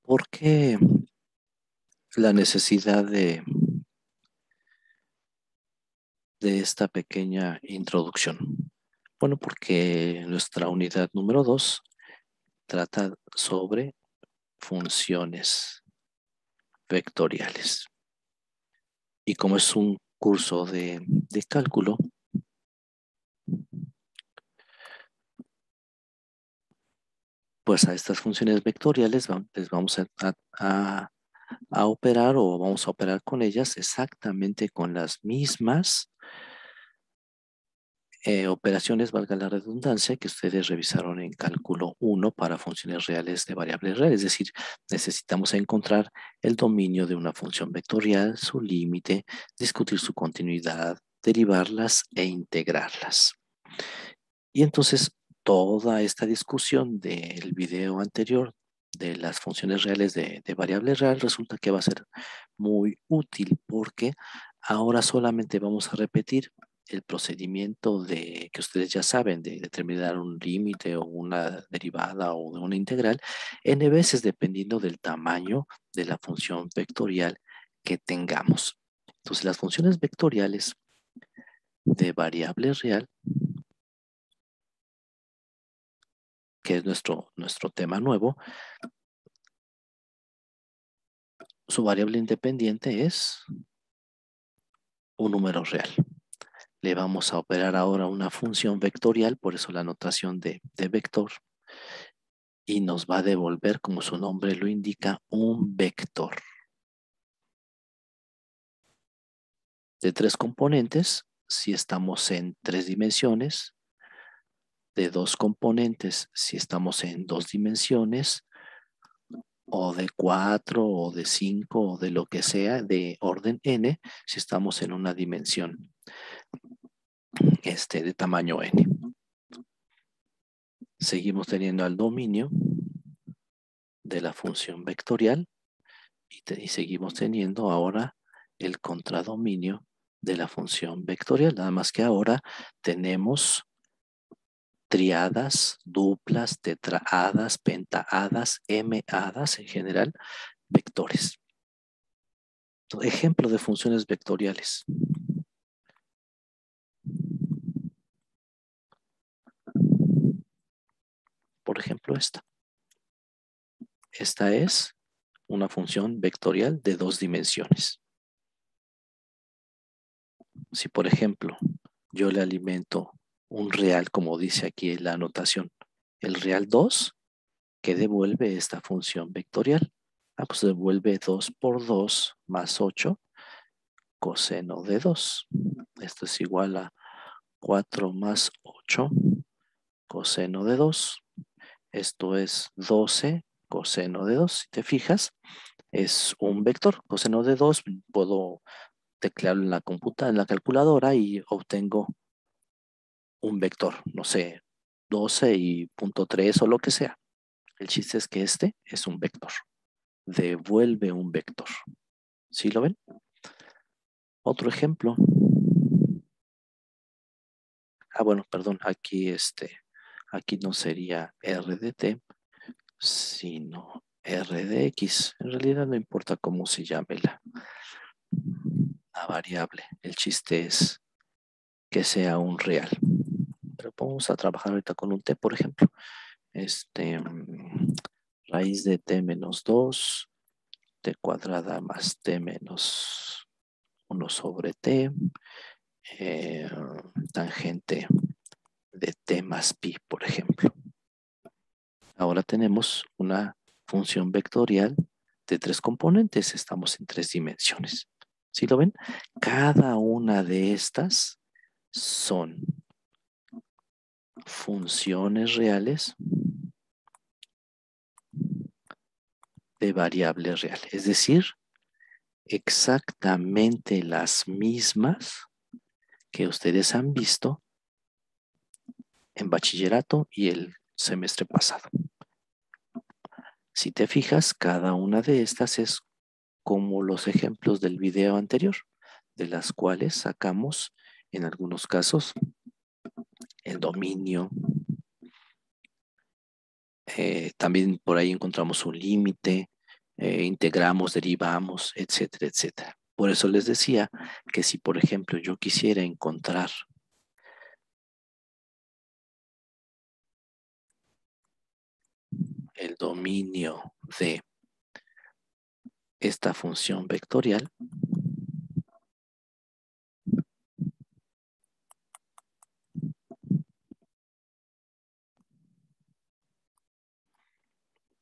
¿Por qué la necesidad de esta pequeña introducción? Bueno, porque nuestra unidad número 2 trata sobre funciones vectoriales. Y como es un curso de cálculo, pues a estas funciones vectoriales les vamos a operar o vamos a operar con ellas exactamente con las mismas operaciones, valga la redundancia, que ustedes revisaron en cálculo 1 para funciones reales de variables reales. Es decir, necesitamos encontrar el dominio de una función vectorial, su límite, discutir su continuidad, derivarlas e integrarlas. Y entonces toda esta discusión del video anterior de las funciones reales de variable real resulta que va a ser muy útil porque ahora solamente vamos a repetir el procedimiento que ustedes ya saben de determinar un límite o una derivada o una integral n veces dependiendo del tamaño de la función vectorial que tengamos. Entonces las funciones vectoriales de variable real, que es nuestro tema nuevo, su variable independiente es un número real. Le vamos a operar ahora una función vectorial, por eso la notación de vector, y nos va a devolver, como su nombre lo indica, un vector de 3 componentes, si estamos en 3 dimensiones, de 2 componentes, si estamos en 2 dimensiones, o de 4, o de 5, o de lo que sea, de orden n, si estamos en una dimensión de tamaño n. Seguimos teniendo al dominio de la función vectorial y seguimos teniendo ahora el contradominio de la función vectorial, nada más que ahora tenemos triadas, duplas, tetraadas, pentaadas, m-hadas en general, vectores. Ejemplo de funciones vectoriales. Por ejemplo, esta. Esta es una función vectorial de 2 dimensiones. Si, por ejemplo, yo le alimento un real, como dice aquí la anotación, el real 2, ¿qué devuelve esta función vectorial? Pues devuelve 2 por 2 más 8 coseno de 2. Esto es igual a 4 más 8 coseno de 2. Esto es 12 coseno de 2. Si te fijas, es un vector. Coseno de 2 puedo teclearlo en la calculadora y obtengo un vector, no sé, 12 y punto 3 o lo que sea. El chiste es que este es un vector. Devuelve un vector. ¿Sí lo ven? Otro ejemplo. Bueno, perdón, aquí no sería R de t, sino R de x. En realidad no importa cómo se llame la variable. El chiste es que sea un real. Pero vamos a trabajar ahorita con un t, por ejemplo. Raíz de t menos 2, t cuadrada más t menos 1 sobre t, tangente de t más pi, por ejemplo. Ahora tenemos una función vectorial de 3 componentes. Estamos en 3 dimensiones. ¿Sí lo ven? Cada una de estas son funciones reales de variable real. Es decir, exactamente las mismas que ustedes han visto en bachillerato y el semestre pasado. Si te fijas, cada una de estas es como los ejemplos del video anterior, de las cuales sacamos, en algunos casos, el dominio. También por ahí encontramos un límite, integramos, derivamos, etcétera, etcétera. Por eso les decía que si, por ejemplo, yo quisiera encontrar el dominio de esta función vectorial,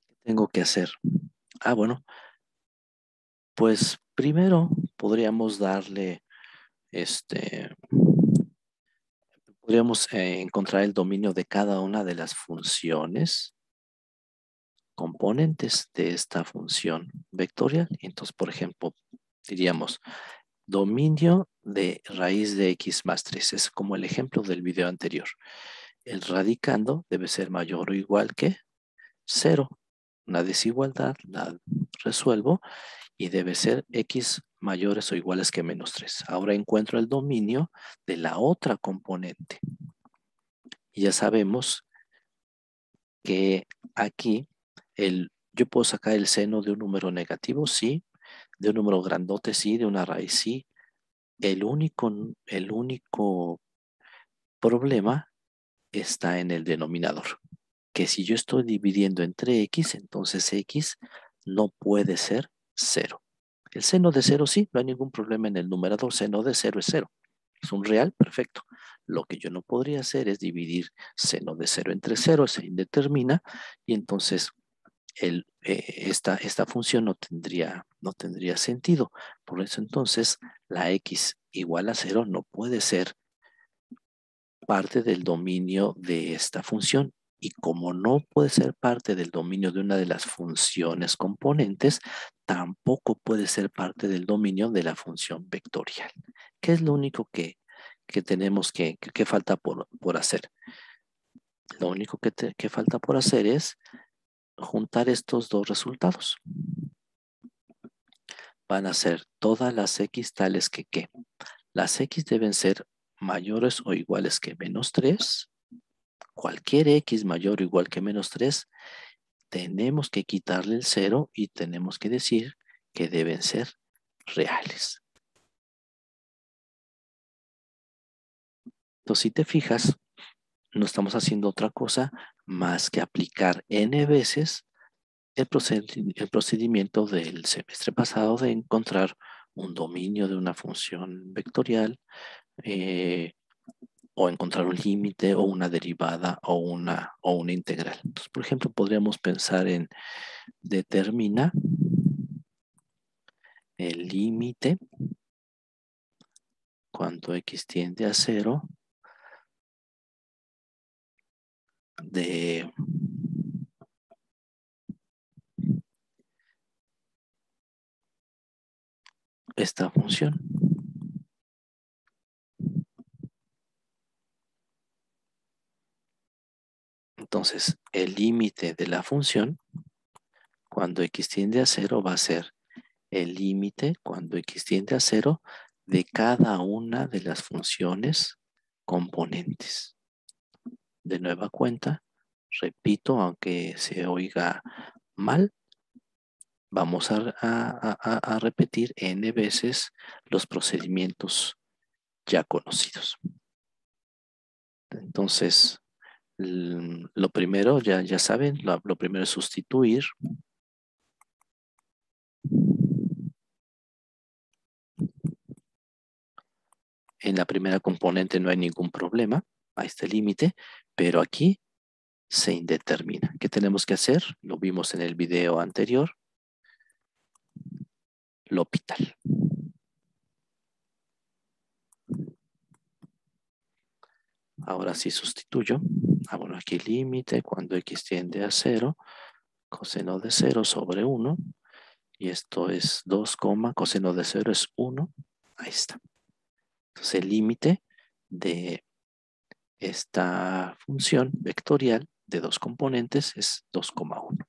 ¿qué tengo que hacer? Bueno, pues primero podríamos darle, podríamos encontrar el dominio de cada una de las funciones componentes de esta función vectorial. Entonces, por ejemplo, diríamos dominio de raíz de x más 3. Es como el ejemplo del video anterior. El radicando debe ser mayor o igual que 0. Una desigualdad la resuelvo y debe ser x mayores o iguales que menos 3. Ahora encuentro el dominio de la otra componente. Y ya sabemos que aquí yo puedo sacar el seno de un número negativo, sí, de un número grandote, sí, de una raíz, sí. El único problema está en el denominador, que si yo estoy dividiendo entre x, entonces x no puede ser 0. El seno de 0 sí, no hay ningún problema en el numerador, seno de 0 es 0. Es un real, perfecto. Lo que yo no podría hacer es dividir seno de 0 entre 0, se indetermina, y entonces esta función no tendría sentido. Por eso entonces la x igual a 0 no puede ser parte del dominio de esta función. Y como no puede ser parte del dominio de una de las funciones componentes, tampoco puede ser parte del dominio de la función vectorial. ¿Qué es lo único que tenemos que falta por hacer? Lo único que falta por hacer es juntar estos dos resultados. Van a ser todas las x tales que las x deben ser mayores o iguales que menos 3. Cualquier x mayor o igual que menos 3, tenemos que quitarle el 0 y tenemos que decir que deben ser reales. Entonces, si te fijas, no estamos haciendo otra cosa más que aplicar n veces el procedimiento del semestre pasado de encontrar un dominio de una función vectorial, o encontrar un límite o una derivada o una integral. Entonces, por ejemplo, podríamos pensar en determina el límite cuando x tiende a 0 de esta función. Entonces, el límite de la función cuando x tiende a 0 va a ser el límite cuando x tiende a 0 de cada una de las funciones componentes. De nueva cuenta, repito, aunque se oiga mal, vamos a repetir n veces los procedimientos ya conocidos. Entonces, lo primero, ya saben, lo primero es sustituir. En la primera componente no hay ningún problema, a este límite, pero aquí se indetermina. ¿Qué tenemos que hacer? Lo vimos en el video anterior. L'Hopital. Ahora sí sustituyo. Bueno, aquí límite cuando x tiende a 0, coseno de 0 sobre 1. Y esto es 2, coseno de 0 es 1. Ahí está. Entonces el límite de esta función vectorial de dos componentes es 2,1.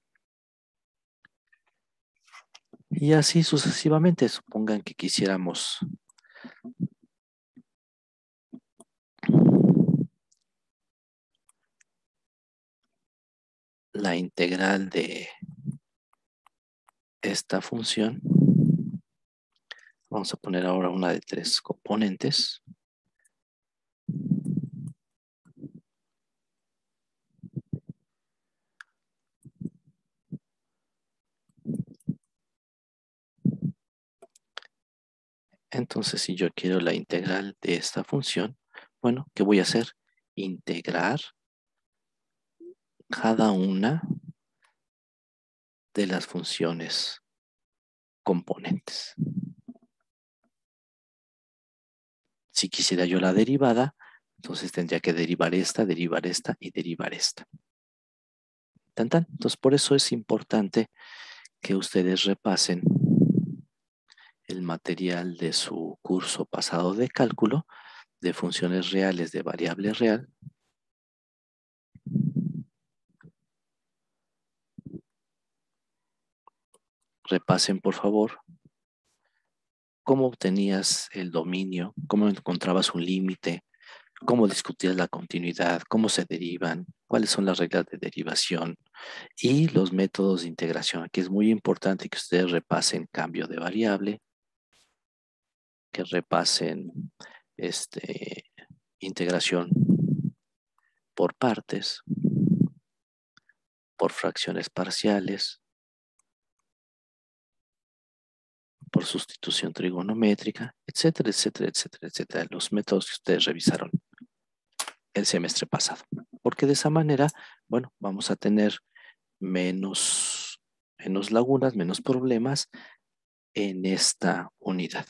Y así sucesivamente. Supongan que quisiéramos la integral de esta función. Vamos a poner ahora una de 3 componentes. Entonces, si yo quiero la integral de esta función, bueno, ¿qué voy a hacer? Integrar cada una de las funciones componentes. Si quisiera yo la derivada, entonces tendría que derivar esta y derivar esta. Tan, tan. Entonces, por eso es importante que ustedes repasen el material de su curso pasado de cálculo de funciones reales de variable real. Repasen, por favor, cómo obtenías el dominio, cómo encontrabas un límite, cómo discutías la continuidad, cómo se derivan, cuáles son las reglas de derivación y los métodos de integración. Aquí es muy importante que ustedes repasen cambio de variable, que repasen integración por partes, por fracciones parciales, por sustitución trigonométrica, etcétera, etcétera, etcétera, etcétera. Los métodos que ustedes revisaron el semestre pasado. Porque de esa manera, bueno, vamos a tener menos lagunas, menos problemas en esta unidad.